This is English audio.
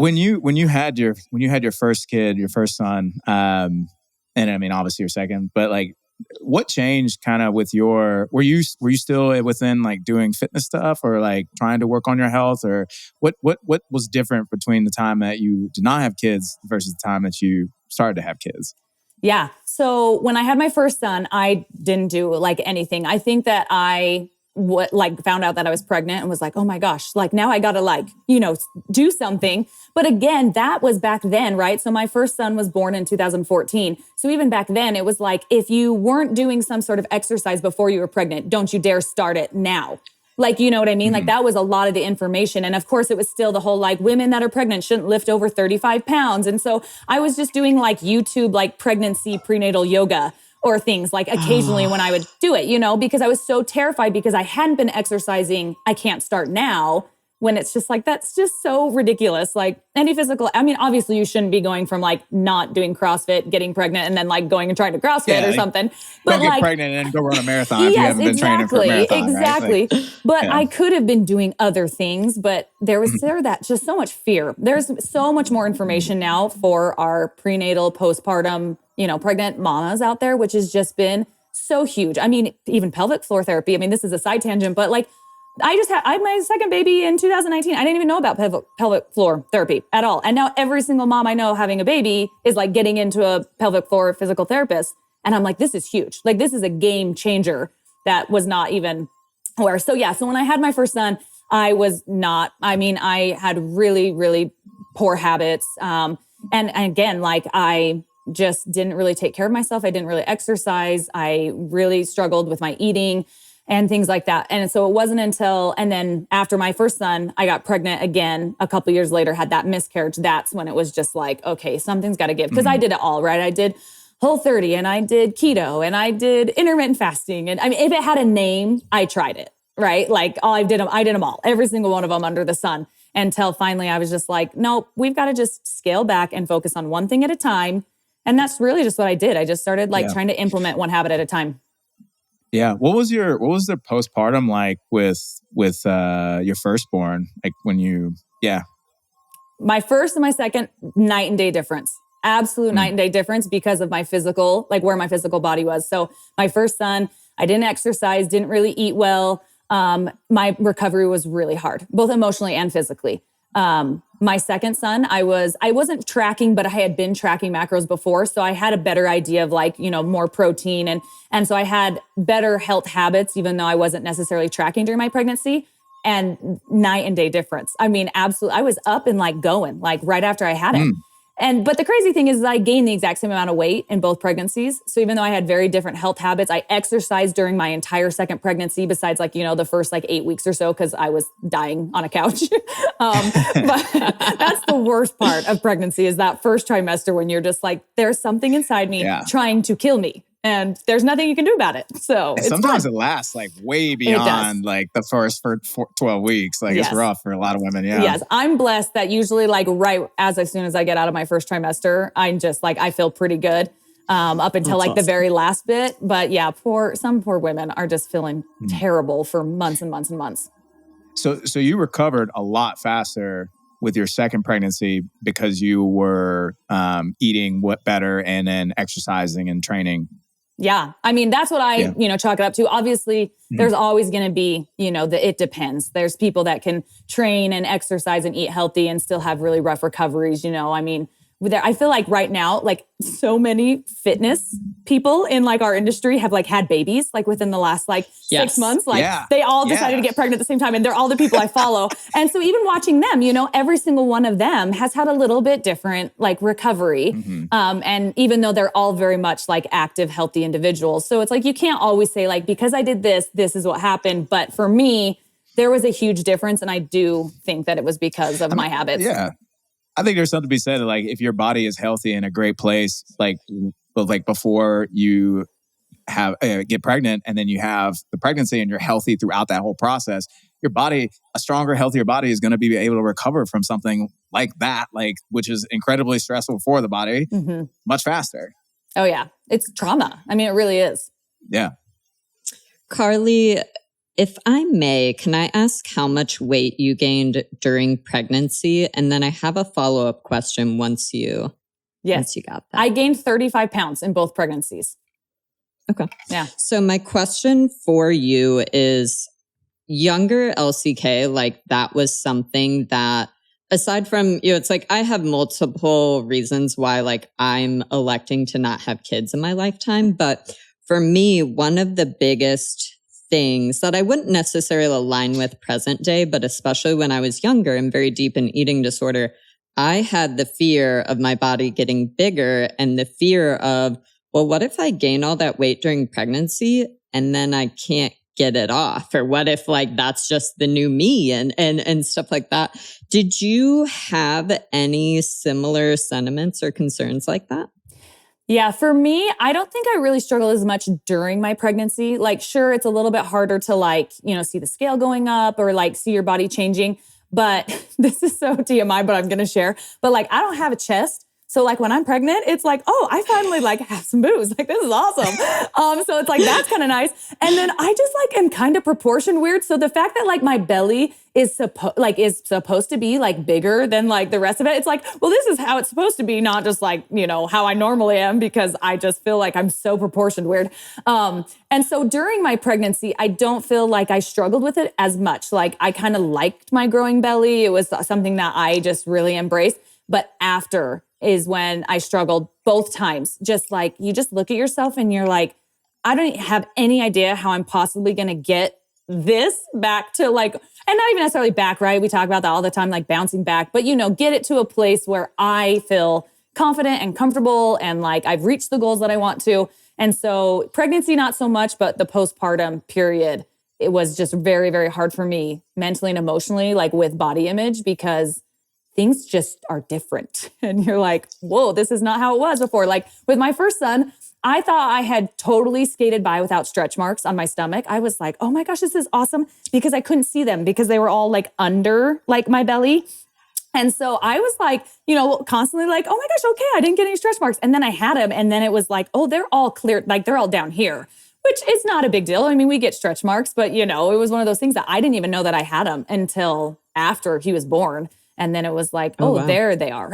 when you had your first kid, your first son, and I mean obviously your second, but like what changed kind of with were you still within like doing fitness stuff or like trying to work on your health, or what was different between the time that you did not have kids versus the time that you started to have kids? Yeah. So when I had my first son, I didn't do like anything. I think that I found out that I was pregnant and was like, oh my gosh, like now I gotta like, do something. But again, that was back then, right? So my first son was born in 2014. So even back then it was like, if you weren't doing some sort of exercise before you were pregnant, don't you dare start it now. Like, you know what I mean? Mm-hmm. Like that was a lot of the information. And of course it was still the whole like women that are pregnant shouldn't lift over 35 pounds. And so I was just doing like YouTube, like pregnancy prenatal yoga or things like occasionally when I would do it, because I was so terrified because I hadn't been exercising. I can't start now when it's just like, that's just so ridiculous. Like any physical, I mean, obviously you shouldn't be going from like not doing CrossFit, getting pregnant and then like going and trying to CrossFit or something. But don't get pregnant and go run a marathon if you haven't been training for a marathon. Exactly. Right? But I could have been doing other things, but there that just so much fear. There's so much more information now for our prenatal, postpartum, pregnant mamas out there, which has just been so huge. I mean, even pelvic floor therapy. I mean, this is a side tangent, but like I had my second baby in 2019. I didn't even know about pelvic floor therapy at all. And now every single mom I know having a baby is like getting into a pelvic floor physical therapist. And I'm like, this is huge. Like this is a game changer that was not even aware. So when I had my first son, I had really, really poor habits. And again, like I just didn't really take care of myself. I didn't really exercise. I really struggled with my eating and things like that. And so it wasn't and then after my first son, I got pregnant again a couple years later, had that miscarriage. That's when it was just like, okay, something's got to give. Because I did it all, right? I did Whole30 and I did keto and I did intermittent fasting. And I mean, if it had a name, I tried it, right? Like I did them all, every single one of them under the sun, until finally I was just like, nope, we've got to just scale back and focus on one thing at a time. And that's really just what I did. I just started trying to implement one habit at a time. Yeah. What was the postpartum like with your firstborn? Like when my first and my second, night and day difference. Absolute night and day difference because of my physical, like where my physical body was. So my first son, I didn't exercise, didn't really eat well. My recovery was really hard, both emotionally and physically. My second son, I wasn't tracking, but I had been tracking macros before. So I had a better idea of more protein. And so I had better health habits, even though I wasn't necessarily tracking during my pregnancy. And night and day difference. I mean, absolutely. I was up and going right after I had him. But the crazy thing is that I gained the exact same amount of weight in both pregnancies. So even though I had very different health habits, I exercised during my entire second pregnancy, besides the first 8 weeks or so, because I was dying on a couch. But that's the worst part of pregnancy, is that first trimester when you're just like, there's something inside me trying to kill me. And there's nothing you can do about it. So it's sometimes fun. It lasts way beyond the first 12 weeks. It's rough for a lot of women. Yeah. Yes. I'm blessed that usually as soon as I get out of my first trimester, I'm just I feel pretty good up until the very last bit. But yeah, some poor women are just feeling terrible for months and months and months. So you recovered a lot faster with your second pregnancy because you were eating better and then exercising and training. Yeah. I mean, that's what I, chalk it up to. Obviously, there's always going to be, it depends. There's people that can train and exercise and eat healthy and still have really rough recoveries. I mean, I feel like right now, so many fitness people in our industry have had babies within the last 6 months. They all decided to get pregnant at the same time, and they're all the people I follow. And so even watching them, every single one of them has had a little bit different recovery. And even though they're all very much active, healthy individuals. So it's you can't always say because I did this is what happened. But for me, there was a huge difference. And I do think that it was because of my habits. Yeah. I think there's something to be said if your body is healthy in a great place, before you have get pregnant and then you have the pregnancy and you're healthy throughout that whole process, your body, a stronger, healthier body is going to be able to recover from something like that, which is incredibly stressful for the body, much faster. Oh yeah. It's trauma. I mean, it really is. Yeah. Carli, If I may, can I ask how much weight you gained during pregnancy? And then I have a follow-up question once you got that. I gained 35 pounds in both pregnancies. Okay. Yeah. So my question for you is, younger LCK, like that was something that, aside from, it's like I have multiple reasons why like I'm electing to not have kids in my lifetime. But for me, one of the biggest things that I wouldn't necessarily align with present day, but especially when I was younger and very deep in eating disorder, I had the fear of my body getting bigger and the fear of, well, what if I gain all that weight during pregnancy and then I can't get it off? Or what if like that's just the new me and stuff like that? Did you have any similar sentiments or concerns like that? Yeah, for me, I don't think I really struggled as much during my pregnancy. Like, sure, it's a little bit harder to like, see the scale going up or like see your body changing. But this is so TMI, but I'm going to share. But like, I don't have a chest. So like when I'm pregnant, it's like, oh, I finally like have some boobs. Like, this is awesome. So it's like, that's kind of nice. And then I just like am kind of proportion weird. So the fact that like my belly is supposed to be like bigger than like the rest of it. It's like, well, this is how it's supposed to be, not just like, how I normally am, because I just feel like I'm so proportioned weird. And so during my pregnancy, I don't feel like I struggled with it as much. Like I kind of liked my growing belly. It was something that I just really embraced. But after is when I struggled both times. Just like, you just look at yourself and you're like, I don't have any idea how I'm possibly going to get this back to like, and not even necessarily back, right? We talk about that all the time, like bouncing back, but get it to a place where I feel confident and comfortable and like I've reached the goals that I want to. And so pregnancy, not so much, but the postpartum period, it was just very, very hard for me mentally and emotionally, like with body image, because things just are different. And you're like, whoa, this is not how it was before. Like with my first son, I thought I had totally skated by without stretch marks on my stomach. I was like, oh my gosh, this is awesome, because I couldn't see them because they were all like under like my belly. And so I was like, constantly like, oh my gosh, okay, I didn't get any stretch marks. And then I had them. And then it was like, oh, they're all clear. Like they're all down here, which is not a big deal. I mean, we get stretch marks, but it was one of those things that I didn't even know that I had them until after he was born. And then it was like, oh, wow, there they are.